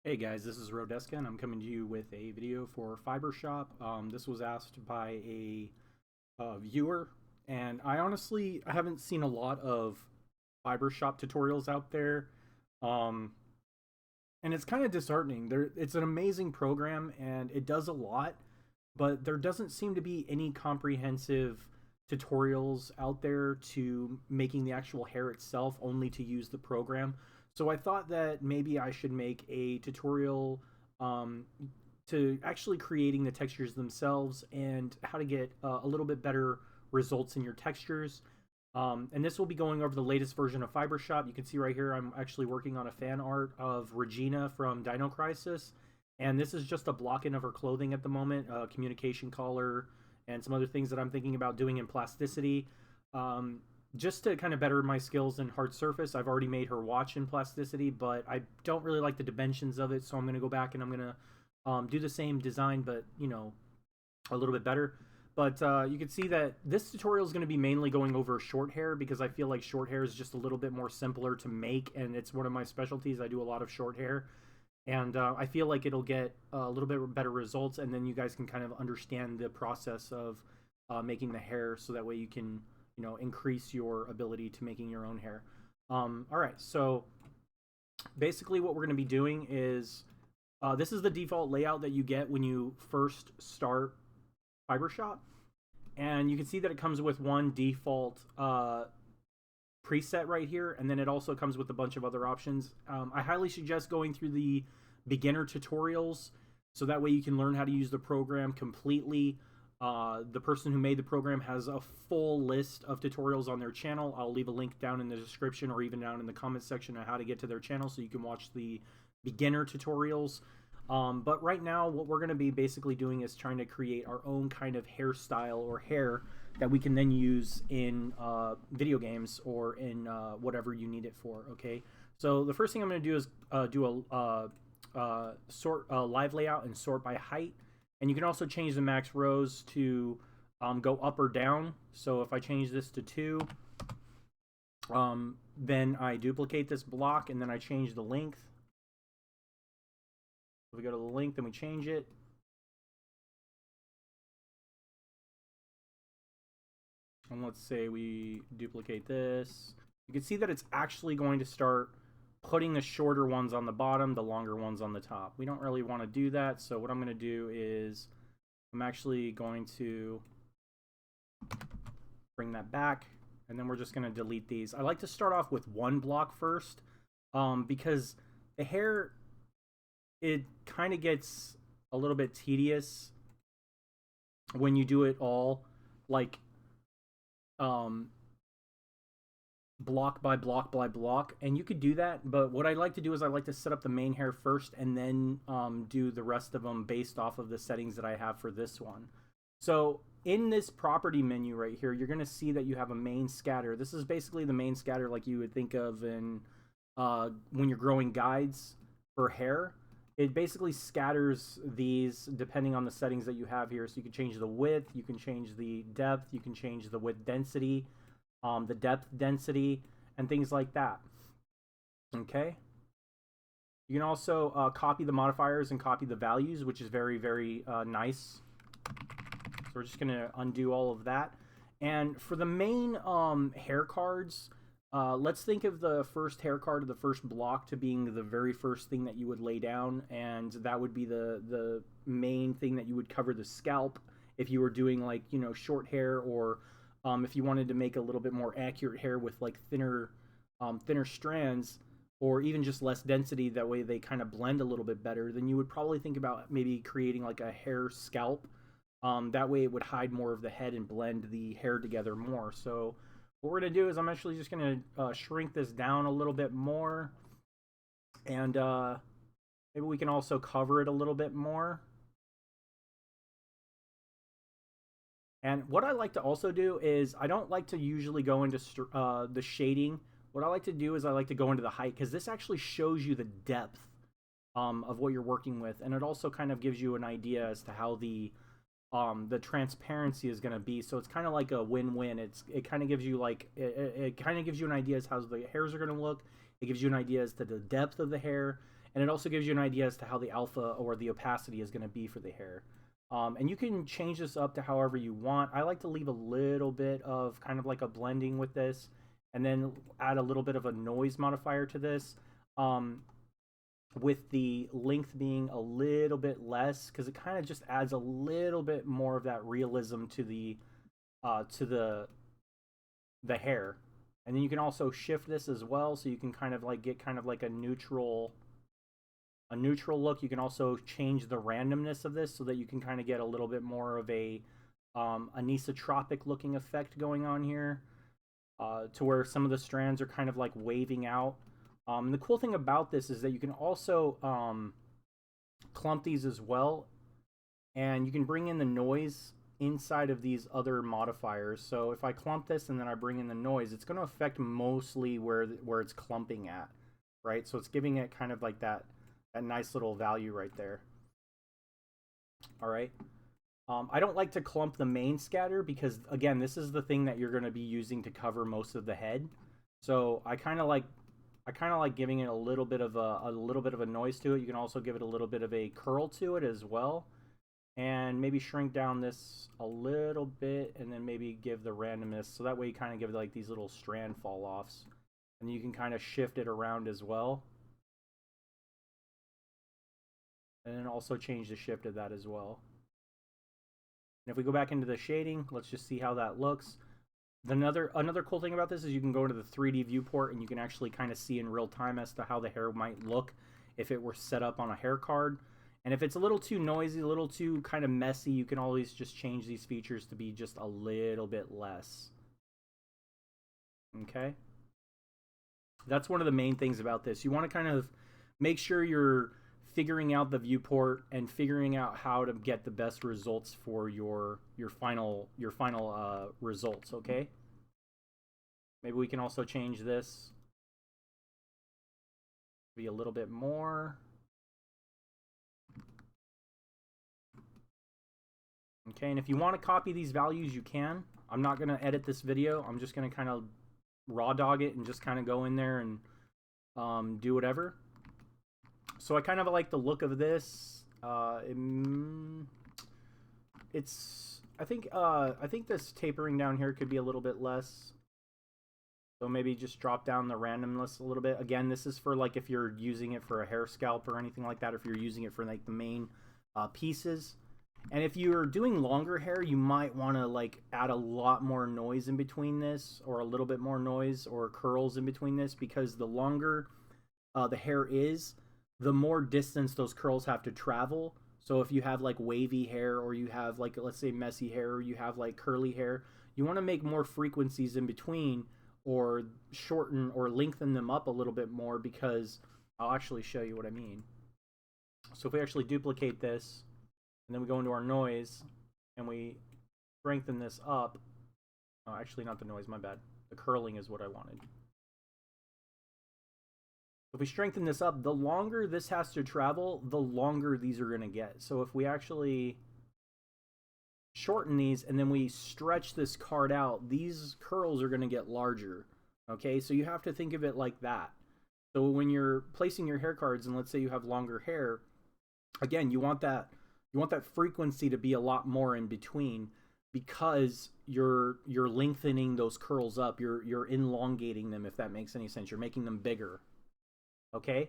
Hey guys, this is Rodeska, and I'm coming to you with a video for fibershop. This was asked by a viewer, and I haven't seen a lot of fibershop tutorials out there, um, and it's kind of disheartening. It's an amazing program, and it does a lot, but there doesn't seem to be any comprehensive tutorials out there to making the actual hair itself, only to use the program. So I thought that maybe I should make a tutorial um, to actually creating the textures themselves and how to get a little bit better results in your textures. And this will be going over the latest version of Fibershop. You can see right here I'm actually working on a fan art of Regina from Dino Crisis. And this is just a block-in of her clothing at the moment, a communication collar, and some other things that I'm thinking about doing in plasticity. Um, just to kind of better my skills in hard surface, I've already made her watch in plasticity, but I don't really like the dimensions of it, so I'm going to go back and I'm going to do the same design, but, a little bit better. But you can see that this tutorial is going to be mainly going over short hair because I feel like short hair is just a little bit more simpler to make, and it's one of my specialties. I do a lot of short hair, and I feel like it'll get a little bit better results, and then you guys can kind of understand the process of making the hair, so that way you can increase your ability to making your own hair. All right, so basically what we're going to be doing is this is the default layout that you get when you first start Fibershop, and you can see that it comes with one default preset right here, and then it also comes with a bunch of other options. I highly suggest going through the beginner tutorials, so that way you can learn how to use the program completely. The person who made the program has a full list of tutorials on their channel. I'll leave a link down in the description or even down in the comment section on how to get to their channel, so you can watch the beginner tutorials. But right now, what we're going to be basically doing is trying to create our own kind of hairstyle or hair that we can then use in video games or in whatever you need it for. Okay, so the first thing I'm going to do is do a sort live layout and sort by height, and you can also change the max rows to go up or down. So if I change this to 2, then I duplicate this block and then I change the length. If we go to the length and we change it, and let's say we duplicate this, you can see that it's actually going to start putting the shorter ones on the bottom, the longer ones on the top. We don't really want to do that, so what I'm going to do is I'm actually going to bring that back, and then we're just going to delete these. I like to start off with one block first, because the hair, it kind of gets a little bit tedious when you do it all like block by block by block, and you could do that, but what I like to do is I like to set up the main hair first and then do the rest of them based off of the settings that I have for this one. So in this property menu right here, you're going to see that you have a main scatter. This is basically the main scatter like you would think of in when you're growing guides for hair. It basically scatters these depending on the settings that you have here. So you can change the width, you can change the depth, you can change the width density, the depth density, and things like that. Okay. You can also copy the modifiers and copy the values, which is very, very nice. So we're just going to undo all of that. And for the main hair cards, let's think of the first hair card of the first block to being the very first thing that you would lay down, and that would be the main thing that you would cover the scalp if you were doing like short hair, or if you wanted to make a little bit more accurate hair with like thinner strands, or even just less density, that way they kind of blend a little bit better. Then you would probably think about maybe creating like a hair scalp. That way it would hide more of the head and blend the hair together more. So what we're going to do is I'm actually just going to shrink this down a little bit more, and maybe we can also cover it a little bit more. And what I like to also do is I don't like to usually go into the shading. What I like to do is I like to go into the height, because this actually shows you the depth of what you're working with, and it also kind of gives you an idea as to how the transparency is going to be. So it's kind of like a win-win. It kind of gives you like it kind of gives you an idea as how the hairs are going to look. It gives you an idea as to the depth of the hair, and it also gives you an idea as to how the alpha or the opacity is going to be for the hair. And you can change this up to however you want. I like to leave a little bit of kind of like a blending with this, and then add a little bit of a noise modifier to this, with the length being a little bit less, because it kind of just adds a little bit more of that realism to the hair. And then you can also shift this as well, so you can kind of like get kind of like a neutral look. You can also change the randomness of this so that you can kind of get a little bit more of a anisotropic looking effect going on here, to where some of the strands are kind of like waving out. The cool thing about this is that you can also clump these as well, and you can bring in the noise inside of these other modifiers. So if I clump this and then I bring in the noise, it's going to affect mostly where it's clumping at, right? So it's giving it kind of like that nice little value right there. All right. I don't like to clump the main scatter because, again, this is the thing that you're going to be using to cover most of the head. So I kind of like giving it a little bit of a noise to it. You can also give it a little bit of a curl to it as well, and maybe shrink down this a little bit, and then maybe give the randomness, so that way you kind of give it like these little strand fall offs, and you can kind of shift it around as well. And then also change the shift of that as well. And if we go back into the shading, let's just see how that looks. Another cool thing about this is you can go into the 3D viewport and you can actually kind of see in real time as to how the hair might look if it were set up on a hair card. And if it's a little too noisy, a little too kind of messy, you can always just change these features to be just a little bit less. Okay? That's one of the main things about this. You want to kind of make sure you're figuring out the viewport and figuring out how to get the best results for your final results. Okay, maybe we can also change this to be a little bit more. Okay, and if you want to copy these values, you can. I'm not going to edit this video. I'm just going to kind of raw dog it and just kind of go in there and do whatever. So I kind of like the look of this. I think this tapering down here could be a little bit less. So maybe just drop down the randomness a little bit. Again, this is for like if you're using it for a hair scalp or anything like that, if you're using it for like the main pieces. And if you're doing longer hair, you might want to like add a lot more noise in between this, or a little bit more noise or curls in between this, because the longer the hair is, the more distance those curls have to travel. So if you have like wavy hair, or you have like, let's say, messy hair, or you have like curly hair, you want to make more frequencies in between, or shorten or lengthen them up a little bit more, because I'll actually show you what I mean. So if we actually duplicate this, and then we go into our noise, and we strengthen this up. Oh, actually not the noise, my bad. The curling is what I wanted. If we strengthen this up, the longer this has to travel, the longer these are going to get. So if we actually shorten these and then we stretch this card out, these curls are going to get larger. Okay, so you have to think of it like that. So when you're placing your hair cards, and let's say you have longer hair, again, you want that frequency to be a lot more in between, because you're lengthening those curls up. You're elongating them, if that makes any sense. You're making them bigger. Okay,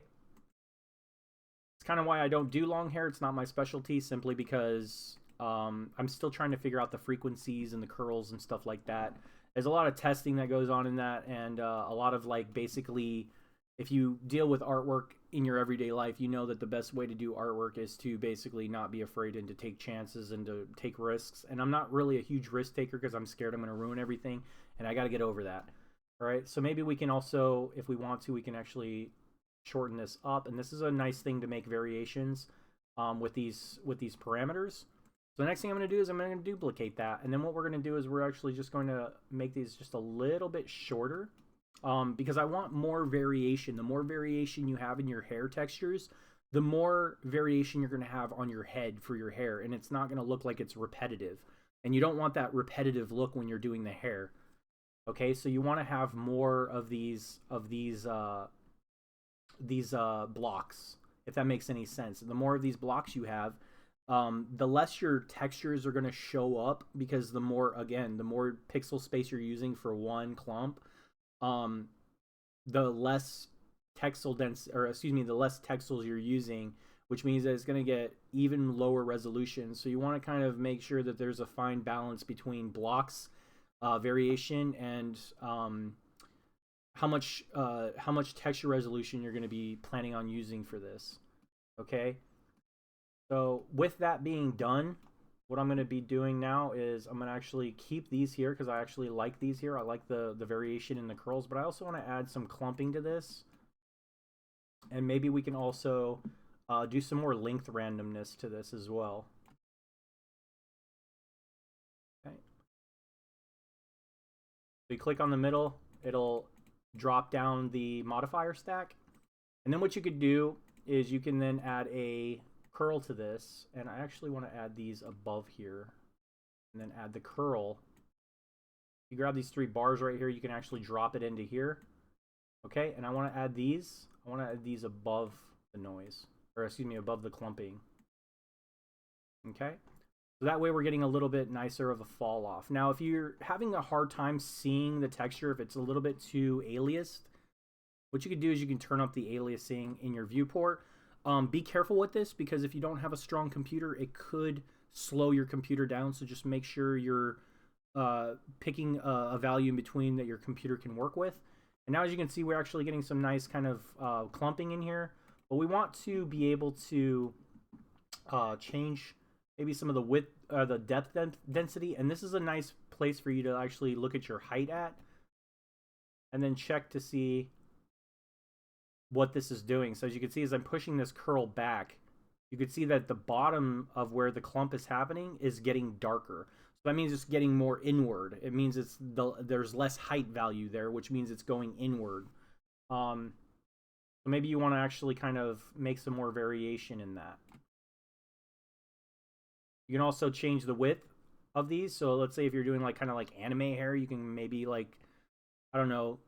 it's kind of why I don't do long hair. It's not my specialty, simply because I'm still trying to figure out the frequencies and the curls and stuff like that. There's a lot of testing that goes on in that, and a lot of like, basically, if you deal with artwork in your everyday life, you know that the best way to do artwork is to basically not be afraid and to take chances and to take risks. And I'm not really a huge risk taker because I'm scared I'm going to ruin everything, and I got to get over that. All right, so maybe we can also, if we want to, we can actually shorten this up, and this is a nice thing to make variations with these parameters. So the next thing I'm going to do is I'm going to duplicate that, and then what we're going to do is we're actually just going to make these just a little bit shorter, because I want more variation. The more variation you have in your hair textures, the more variation you're going to have on your head for your hair, and it's not going to look like it's repetitive. And you don't want that repetitive look when you're doing the hair. Okay, so you want to have more of these blocks if that makes any sense. The more of these blocks you have, the less your textures are going to show up, because the more, again, the more pixel space you're using for one clump, the less texel dense, or excuse me, the less texels you're using, which means that it's going to get even lower resolution. So you want to kind of make sure that there's a fine balance between blocks variation and how much texture resolution you're going to be planning on using for this. Okay, so with that being done, what I'm going to be doing now is I'm going to actually keep these here because I actually like these here. I like the variation in the curls, but I also want to add some clumping to this, and maybe we can also do some more length randomness to this as well. Okay. So you click on the middle, it'll drop down the modifier stack, and then what you could do is you can then add a curl to this, and I actually want to add these above here, and then add the curl. You grab these 3 bars right here, you can actually drop it into here. Okay, and I want to add these. I want to add these above the noise, or excuse me, above the clumping. Okay, so that way we're getting a little bit nicer of a fall off. Now, if you're having a hard time seeing the texture, if it's a little bit too aliased, what you can do is you can turn up the aliasing in your viewport. Be careful with this, because if you don't have a strong computer, it could slow your computer down. So just make sure you're picking a value in between that your computer can work with. And now, as you can see, we're actually getting some nice kind of clumping in here. But we want to be able to change maybe some of the width, the depth density. And this is a nice place for you to actually look at your height at, and then check to see what this is doing. So as you can see, as I'm pushing this curl back, you can see that the bottom of where the clump is happening is getting darker. So that means it's getting more inward. It means there's less height value there, which means it's going inward. So maybe you want to actually kind of make some more variation in that. You can also change the width of these. So let's say if you're doing like kind of like anime hair, you can maybe, like, I don't know,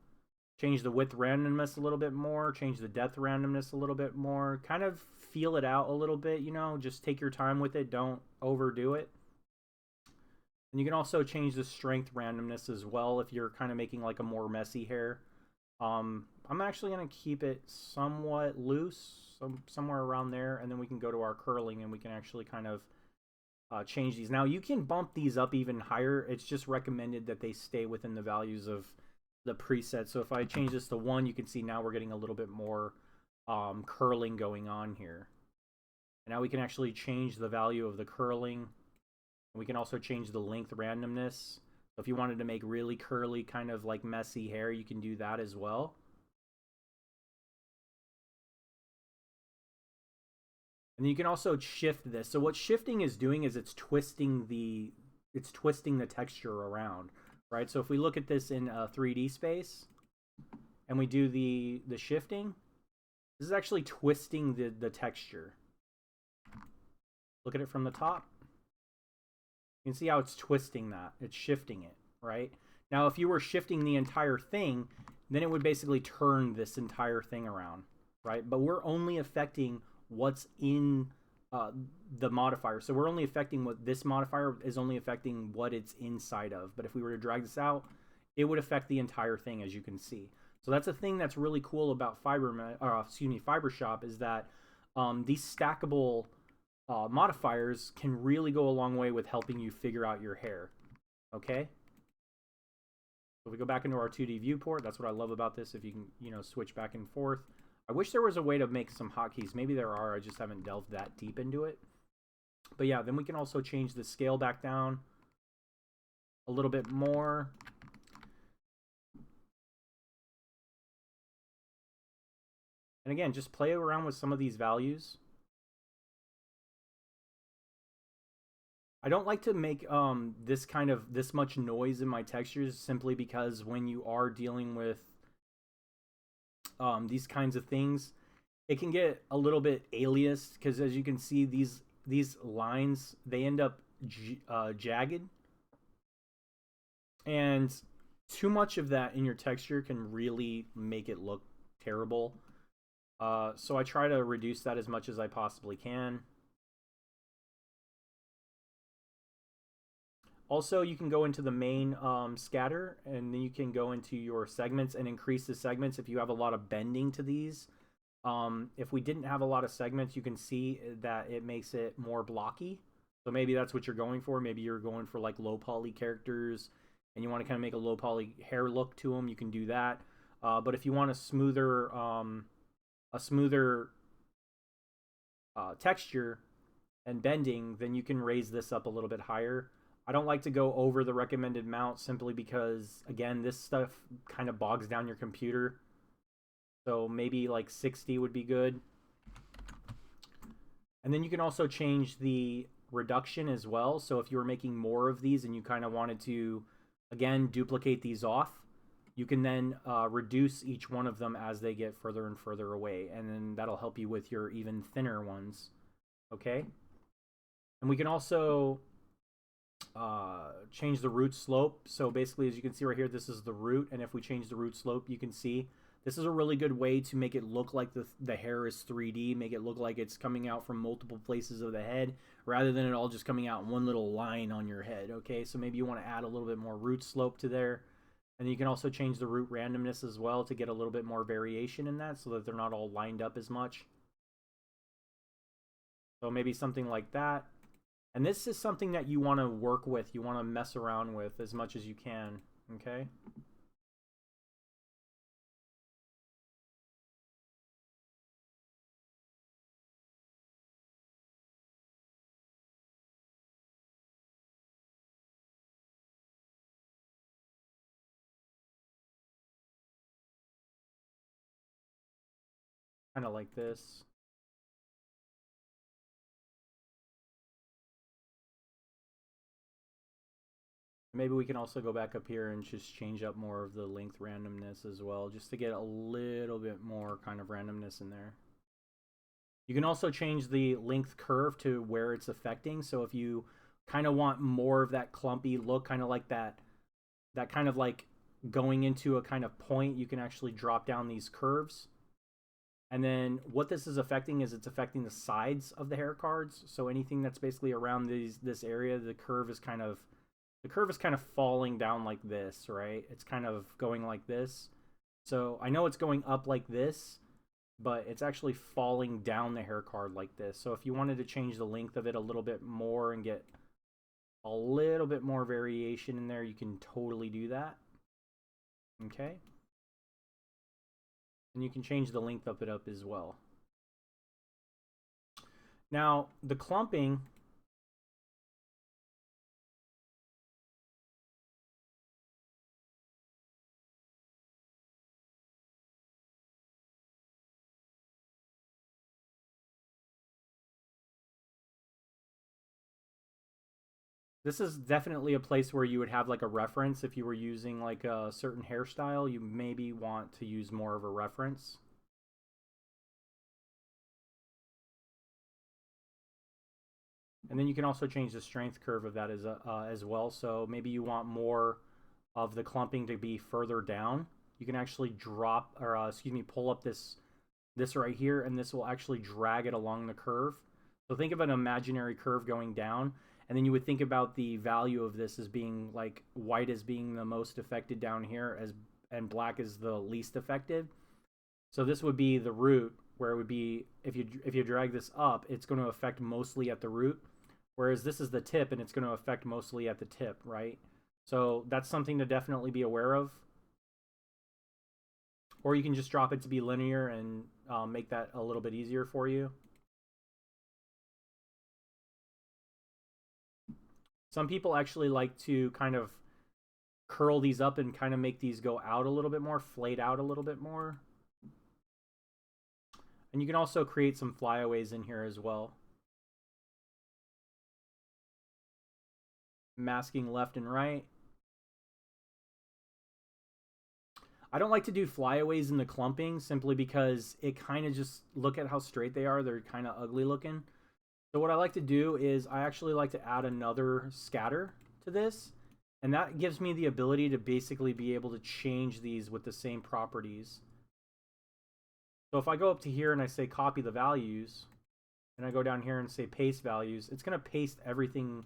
change the width randomness a little bit more, change the depth randomness a little bit more, kind of feel it out a little bit, you know, just take your time with it, don't overdo it. And you can also change the strength randomness as well if you're kind of making like a more messy hair. I'm actually going to keep it somewhat loose, somewhere around there, and then we can go to our curling and we can actually kind of change these. Now, you can bump these up even higher. It's just recommended that they stay within the values of the preset. So if I change this to 1, you can see now we're getting a little bit more curling going on here. And now we can actually change the value of the curling. We can also change the length randomness. So if you wanted to make really curly, kind of like messy hair, you can do that as well. And you can also shift this. So what shifting is doing is it's twisting the texture around. Right, so if we look at this in a 3D space and we do the shifting, this is actually twisting the texture. Look at it from the top. You can see how it's twisting that. It's shifting it, right? Now, if you were shifting the entire thing, then it would basically turn this entire thing around, right? But we're only affecting what's in the modifier. So we're only affecting what this modifier is only affecting what it's inside of. But if we were to drag this out, it would affect the entire thing, as you can see. So that's a thing that's really cool about fibershop, is that these stackable modifiers can really go a long way with helping you figure out your hair. Okay. So if we go back into our 2D viewport, that's what I love about this. If you can, you know, switch back and forth. I wish there was a way to make some hotkeys. Maybe there are. I just haven't delved that deep into it. But yeah, then we can also change the scale back down a little bit more. And again, just play around with some of these values. I don't like to make this much noise in my textures, simply because when you are dealing with these kinds of things, it can get a little bit aliased, because as you can see, these lines, they end up jagged, and too much of that in your texture can really make it look terrible. So I try to reduce that as much as I possibly can. Also, you can go into the main scatter, and then you can go into your segments and increase the segments if you have a lot of bending to these. If we didn't have a lot of segments, you can see that it makes it more blocky. So maybe that's what you're going for. Maybe you're going for like low poly characters and you want to kind of make a low poly hair look to them. You can do that. But if you want a smoother texture and bending, then you can raise this up a little bit higher. I don't like to go over the recommended mount simply because, again, this stuff kind of bogs down your computer. So maybe like 60 would be good. And then you can also change the reduction as well. So if you were making more of these and you kind of wanted to, again, duplicate these off, you can then reduce each one of them as they get further and further away. And then that'll help you with your even thinner ones. Okay? And we can also change the root slope. So basically, as you can see right here, this is the root. And if we change the root slope, you can see this is a really good way to make it look like the hair is 3D, make it look like it's coming out from multiple places of the head, rather than it all just coming out in one little line on your head, okay? So maybe you want to add a little bit more root slope to there. And you can also change the root randomness as well to get a little bit more variation in that so that they're not all lined up as much. So maybe something like that. And this is something that you want to work with, you want to mess around with as much as you can, okay? Kind of like this. Maybe we can also go back up here and just change up more of the length randomness as well, just to get a little bit more kind of randomness in there. You can also change the length curve to where it's affecting. So if you kind of want more of that clumpy look, kind of like that kind of like going into a kind of point, you can actually drop down these curves. And then what this is affecting is it's affecting the sides of the hair cards. So anything that's basically around this area, the curve is kind of falling down like this, right? It's kind of going like this. So I know it's going up like this, but it's actually falling down the hair card like this. So if you wanted to change the length of it a little bit more and get a little bit more variation in there, you can totally do that. Okay. And you can change the length of it up as well. Now, the clumping, this is definitely a place where you would have like a reference. If you were using like a certain hairstyle, you maybe want to use more of a reference. And then you can also change the strength curve of that as well. So maybe you want more of the clumping to be further down. You can actually drop, or excuse me, pull up this right here, and this will actually drag it along the curve. So think of an imaginary curve going down, and then you would think about the value of this as being like white as being the most affected down here, and black is the least affected. So this would be the root, where it would be, if you drag this up, it's going to affect mostly at the root, whereas this is the tip and it's going to affect mostly at the tip, right? So that's something to definitely be aware of. Or you can just drop it to be linear and make that a little bit easier for you. Some people actually like to kind of curl these up and kind of make these go out a little bit more, flayed out a little bit more. And you can also create some flyaways in here as well. Masking left and right. I don't like to do flyaways in the clumping simply because it kind of just, look at how straight they are. They're kind of ugly looking. So what I like to do is I actually like to add another scatter to this. And that gives me the ability to basically be able to change these with the same properties. So if I go up to here and I say copy the values, and I go down here and say paste values, it's going to paste everything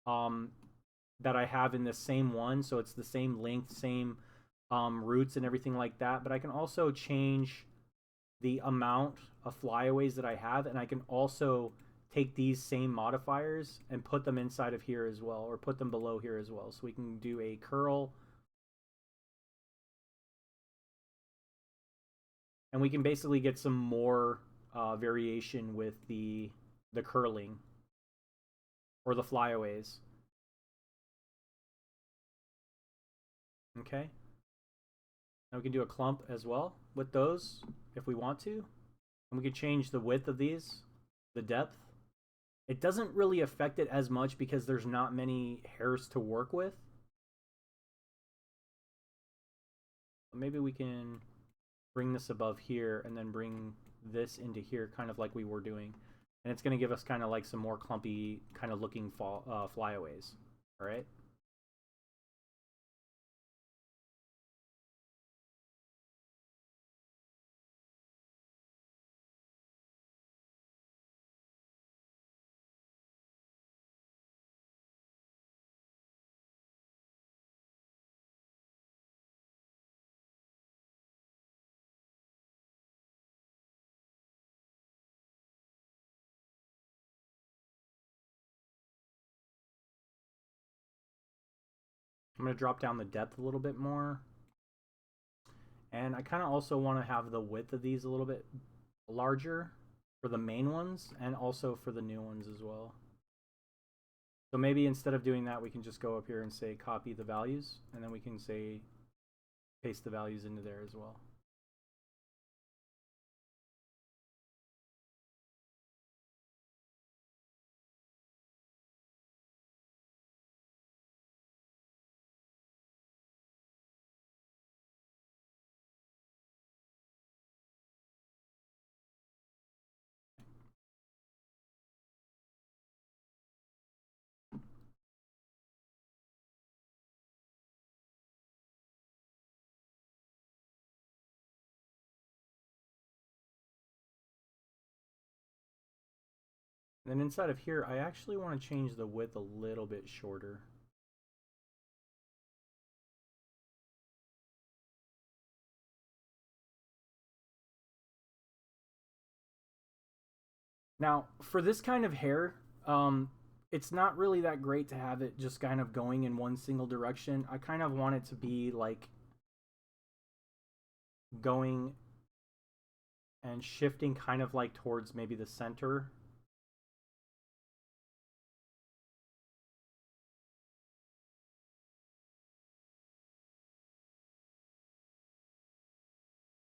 that I have in this same one. So it's the same length, same roots and everything like that. But I can also change the amount of flyaways that I have, and I can also take these same modifiers and put them inside of here as well, or put them below here as well. So we can do a curl, and we can basically get some more variation with the curling or the flyaways. Okay. Now we can do a clump as well with those if we want to. And we can change the width of these, the depth. It doesn't really affect it as much because there's not many hairs to work with. But maybe we can bring this above here and then bring this into here, kind of like we were doing. And it's going to give us kind of like some more clumpy kind of looking flyaways. All right. I'm going to drop down the depth a little bit more. And I kind of also want to have the width of these a little bit larger for the main ones and also for the new ones as well. So maybe instead of doing that, we can just go up here and say copy the values, and then we can say paste the values into there as well. And then inside of here, I actually want to change the width a little bit shorter. Now, for this kind of hair, it's not really that great to have it just kind of going in one single direction. I kind of want it to be like going and shifting kind of like towards maybe the center.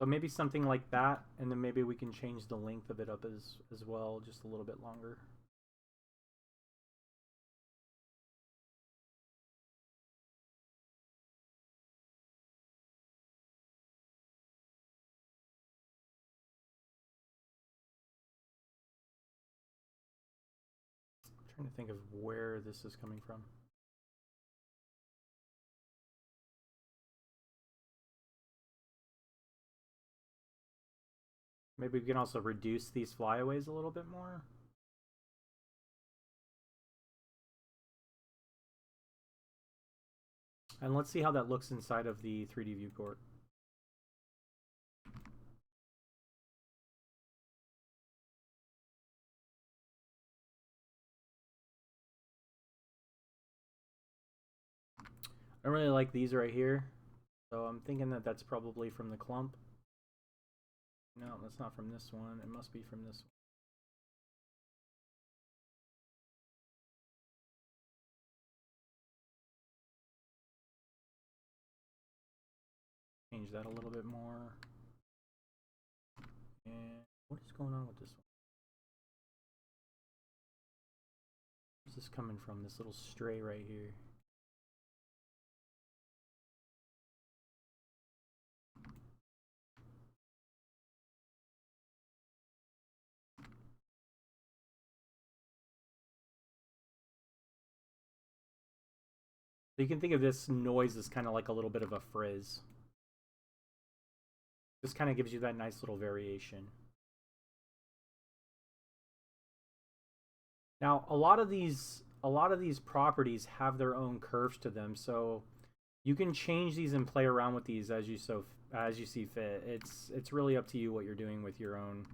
So maybe something like that, and then maybe we can change the length of it up as well, just a little bit longer. I'm trying to think of where this is coming from. Maybe we can also reduce these flyaways a little bit more. And let's see how that looks inside of the 3D viewport. I really like these right here. So I'm thinking that that's probably from the clump. No, that's not from this one. It must be from this one. Change that a little bit more. And what is going on with this one? Where's this coming from? This little stray right here. So you can think of this noise as kind of like a little bit of a frizz. Just kind of gives you that nice little variation. Now, a lot of these properties have their own curves to them, so you can change these and play around with these as you see fit. It's really up to you what you're doing with your own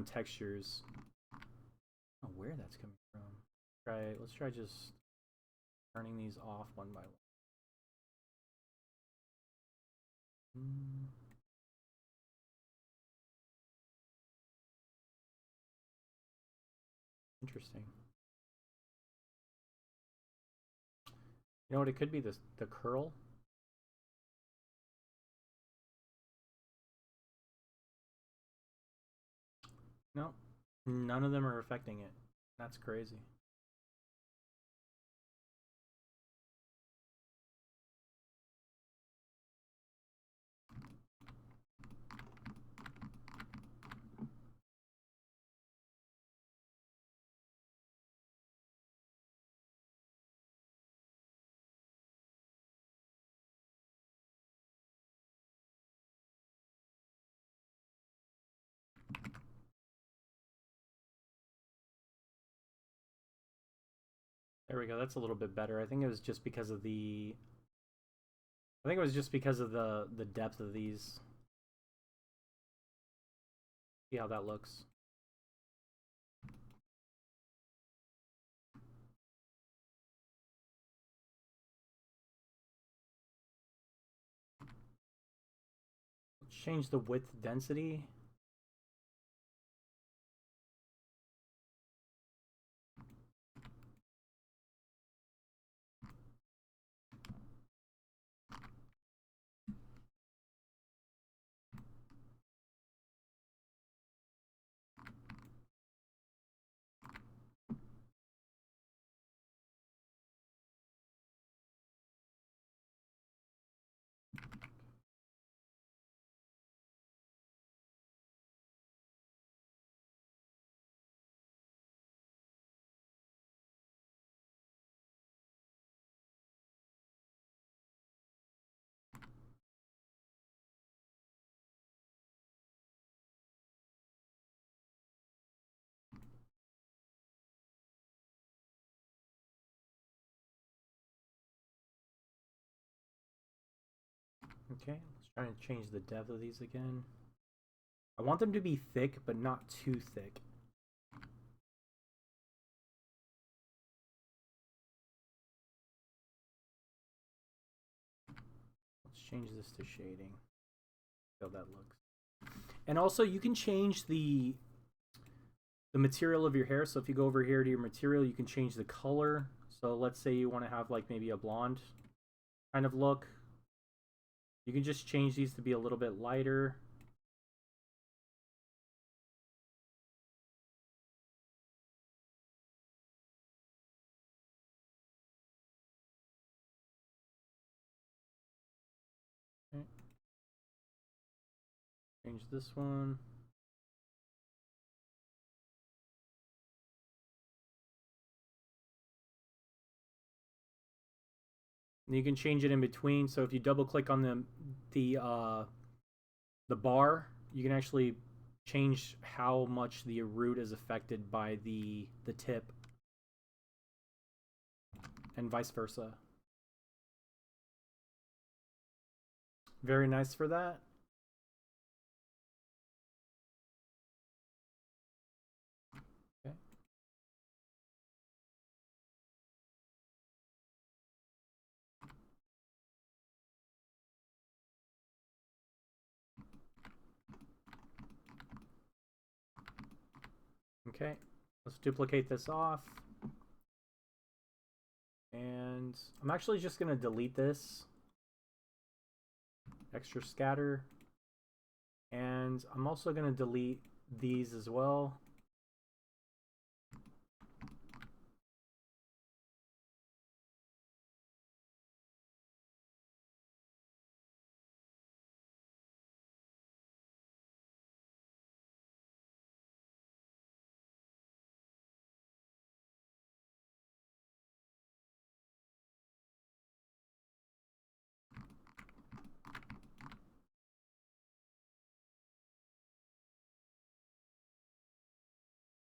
textures. I don't know where that's coming from. Let's try just turning these off one by one. Interesting. You know what? It could be the curl. No, none of them are affecting it. That's crazy. There we go. That's a little bit better. I think it was just because of the depth of these. See how that looks. Let's change the width density. Okay, let's try and change the depth of these again. I want them to be thick, but not too thick. Let's change this to shading. See how that looks. And also, you can change the material of your hair. So if you go over here to your material, you can change the color. So let's say you want to have like maybe a blonde kind of look. You can just change these to be a little bit lighter. Okay. Change this one. And you can change it in between. So if you double click on the bar, you can actually change how much the root is affected by the tip, and vice versa. Very nice for that. Okay. Okay, let's duplicate this off. And I'm actually just going to delete this extra scatter. And I'm also going to delete these as well.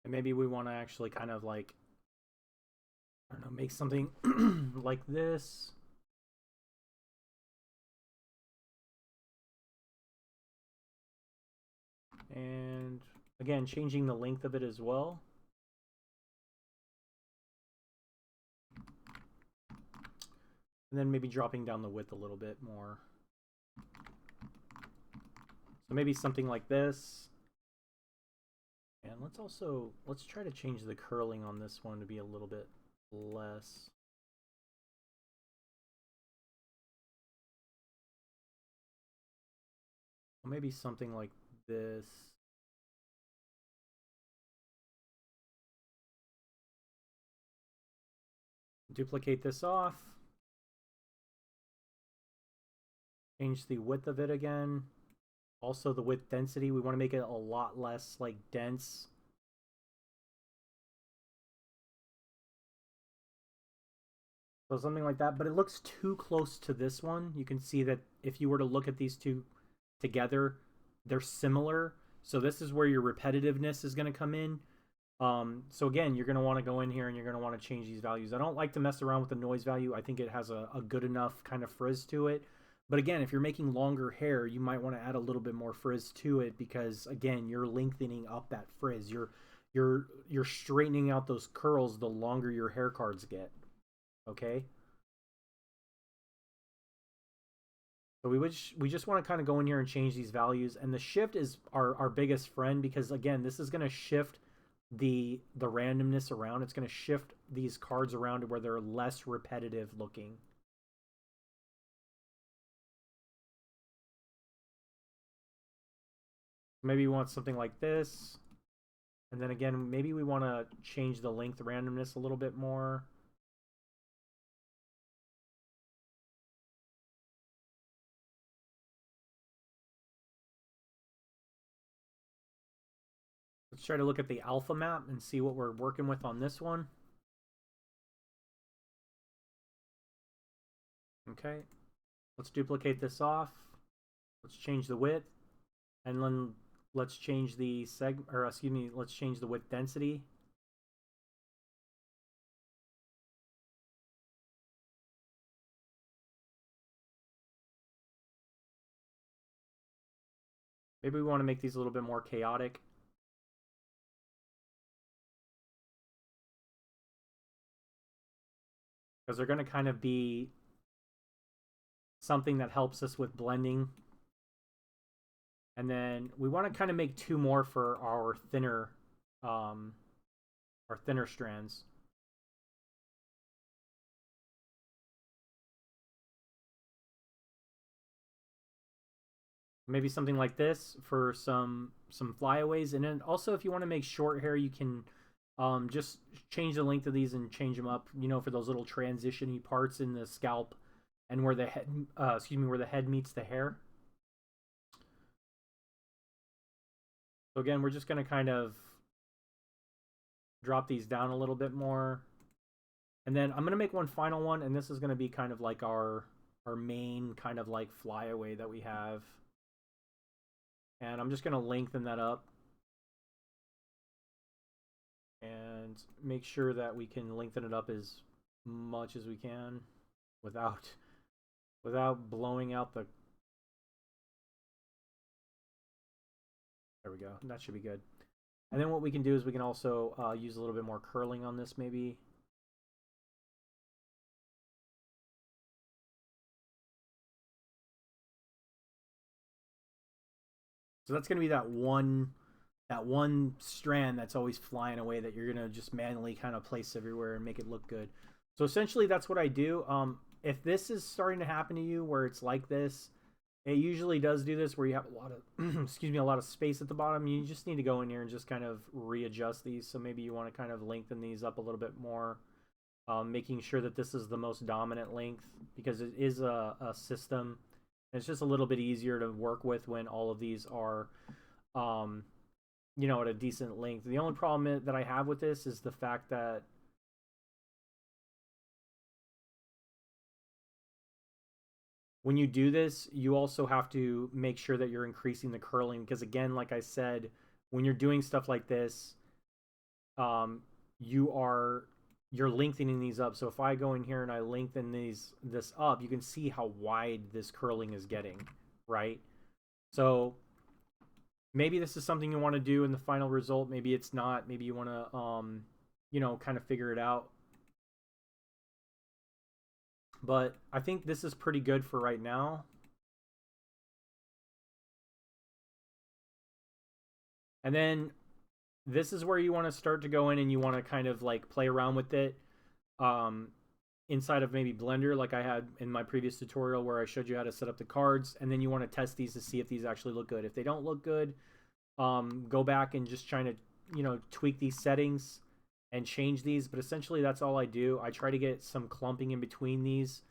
And maybe we want to actually kind of like, I don't know, make something like this. And again, changing the length of it as well. And then maybe dropping down the width a little bit more. So maybe something like this. And let's try to change the curling on this one to be a little bit less. Maybe something like this. Duplicate this off. Change the width of it again. Also the width density, we want to make it a lot less like dense. So something like that, but it looks too close to this one. You can see that if you were to look at these two together, they're similar. So this is where your repetitiveness is going to come in. So again, you're going to want to go in here and you're going to want to change these values. I don't like to mess around with the noise value. I think it has a good enough kind of frizz to it. But again, if you're making longer hair, you might want to add a little bit more frizz to it because again, you're lengthening up that frizz. You're straightening out those curls the longer your hair cards get. Okay? So we just want to kind of go in here and change these values, and the shift is our biggest friend because again, this is going to shift the randomness around. It's going to shift these cards around to where they're less repetitive looking. Maybe we want something like this. And then again, maybe we want to change the length randomness a little bit more. Let's try to look at the alpha map and see what we're working with on this one. Okay. Let's duplicate this off. Let's change the width. And then let's change the let's change the width density. Maybe we want to make these a little bit more chaotic. Because they're going to kind of be something that helps us with blending. And then we want to kind of make two more for our thinner strands. Maybe something like this for some flyaways. And then also if you want to make short hair, you can just change the length of these and change them up, you know, for those little transition-y parts in the scalp and where the head where the head meets the hair. So again, we're just going to kind of drop these down a little bit more. And then I'm going to make one final one, and this is going to be kind of like our main kind of like flyaway that we have. And I'm just going to lengthen that up and make sure that we can lengthen it up as much as we can without blowing out the... There we go. That should be good. And then what we can do is we can also use a little bit more curling on this maybe. So that's going to be that one strand that's always flying away that you're going to just manually kind of place everywhere and make it look good. So essentially that's what I do. If this is starting to happen to you where it's like this, it usually does do this where you have a lot of excuse me, a lot of space at the bottom. You just need to go in here and just kind of readjust these. So maybe you want to kind of lengthen these up a little bit more, making sure that this is the most dominant length because it is a system. It's just a little bit easier to work with when all of these are you know, at a decent length. The only problem that I have with this is the fact that when you do this, you also have to make sure that you're increasing the curling because again, like I said, when you're doing stuff like this, um, you are you're lengthening these up. So if I go in here and I lengthen this up, you can see how wide this curling is getting, right? So maybe this is something you want to do in the final result. Maybe it's not. Maybe you want to, you know, kind of figure it out. But I think this is pretty good for right now. And then this is where you want to start to go in and you want to kind of like play around with it. Um, inside of maybe Blender, like I had in my previous tutorial where I showed you how to set up the cards, and then you want to test these to see if these actually look good. If they don't look good, go back and just trying to, you know, tweak these settings and change these. But essentially that's all I do. I try to get some clumping in between these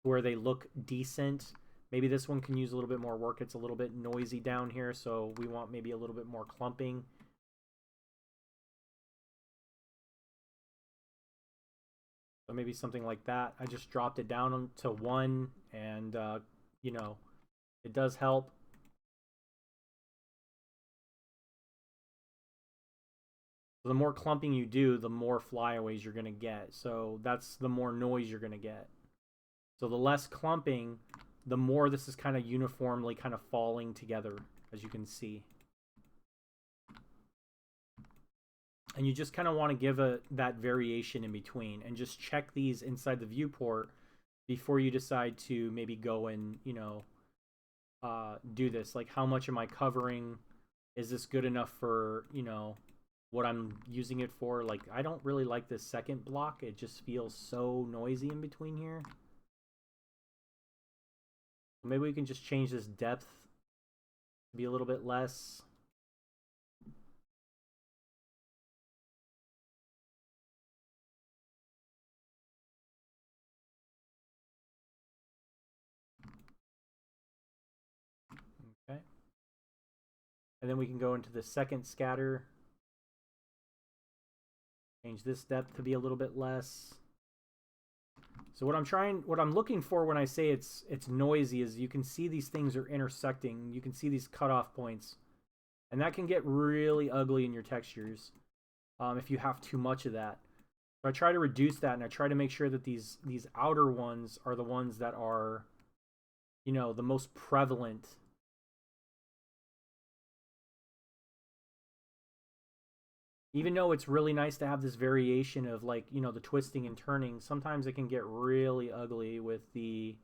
where they look decent. Maybe this one can use a little bit more work. It's a little bit noisy down here, so we want maybe a little bit more clumping. So maybe something like that. I just dropped it down to 1, and you know, it does help. The more clumping you do, the more flyaways you're going to get. So that's the more noise you're going to get. So the less clumping, the more this is kind of uniformly kind of falling together, as you can see. And you just kind of want to give that variation in between, and just check these inside the viewport before you decide to maybe go and, you know, do this. Like, how much am I covering? Is this good enough for, you know, what I'm using it for? Like, I don't really like this second block. It just feels so noisy in between here. Maybe we can just change this depth to be a little bit less. Okay. And then we can go into the second scatter. Change this depth to be a little bit less. So what I'm looking for when I say it's noisy is you can see these things are intersecting. You can see these cutoff points. And that can get really ugly in your textures if you have too much of that. So I try to reduce that, and I try to make sure that these outer ones are the ones that are, you know, the most prevalent. Even though it's really nice to have this variation of, like, you know, the twisting and turning, sometimes it can get really ugly with the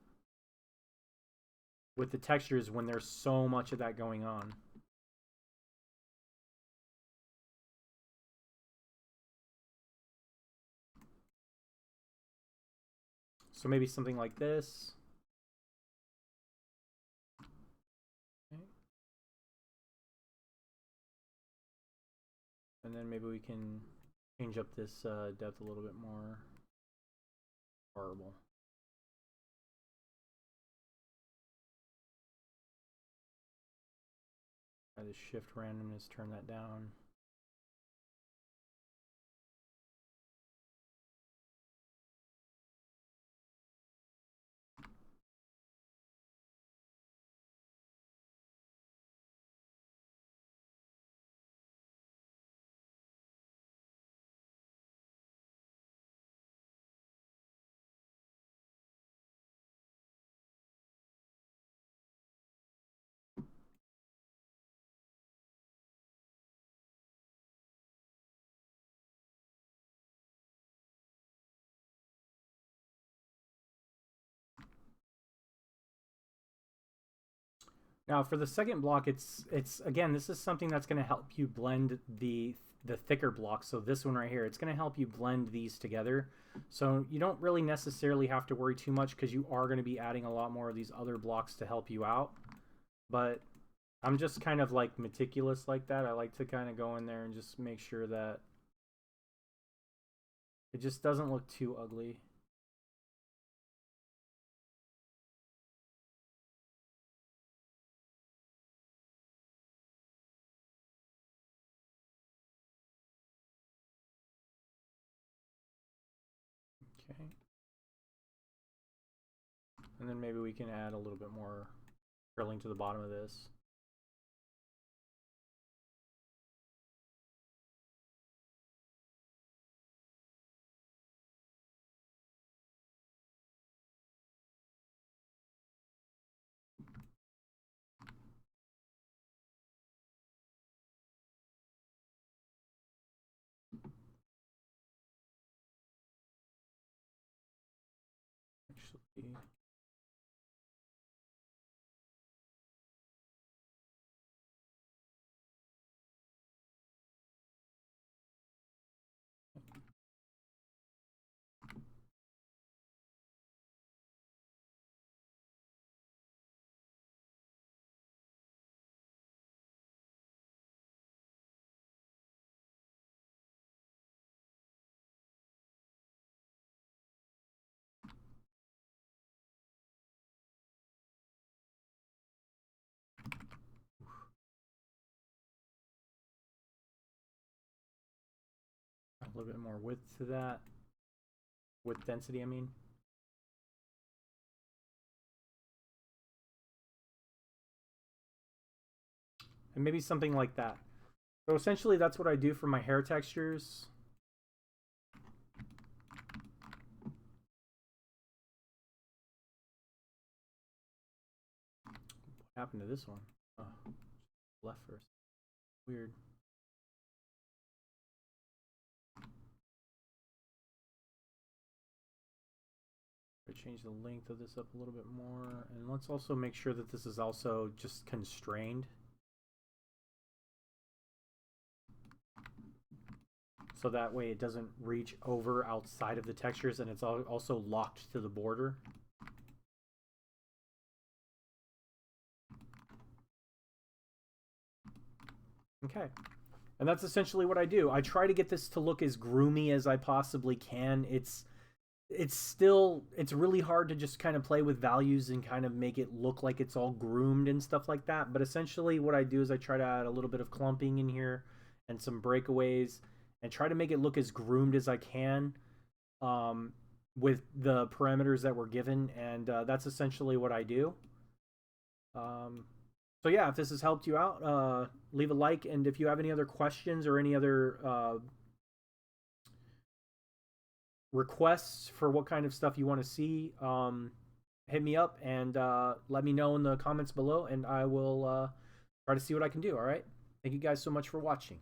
textures when there's so much of that going on. So maybe something like this. Okay. And then maybe we can change up this depth a little bit more. Horrible. Try the shift randomness, turn that down. Now for the second block, it's again, this is something that's going to help you blend the thicker blocks. So this one right here, it's going to help you blend these together. So you don't really necessarily have to worry too much, because you are going to be adding a lot more of these other blocks to help you out. But I'm just kind of like meticulous like that. I like to kind of go in there and just make sure that it just doesn't look too ugly. Okay. And then maybe we can add a little bit more curling to the bottom of this. actually. A little bit more width to that. Width density, I mean. And maybe something like that. So essentially that's what I do for my hair textures. What happened to this one? Oh, left first. Weird. Change the length of this up a little bit more, and let's also make sure that this is also just constrained, so that way it doesn't reach over outside of the textures, and it's also locked to the border. Okay, and that's essentially what I do. I try to get this to look as groomy as I possibly can. It's really hard to just kind of play with values and kind of make it look like it's all groomed and stuff like that. But essentially what I do is I try to add a little bit of clumping in here and some breakaways and try to make it look as groomed as I can with the parameters that were given. And that's essentially what I do. So yeah, if this has helped you out, leave a like. And if you have any other questions or any other requests for what kind of stuff you want to see, hit me up and let me know in the comments below, and I will try to see what I can do. All right, thank you guys so much for watching.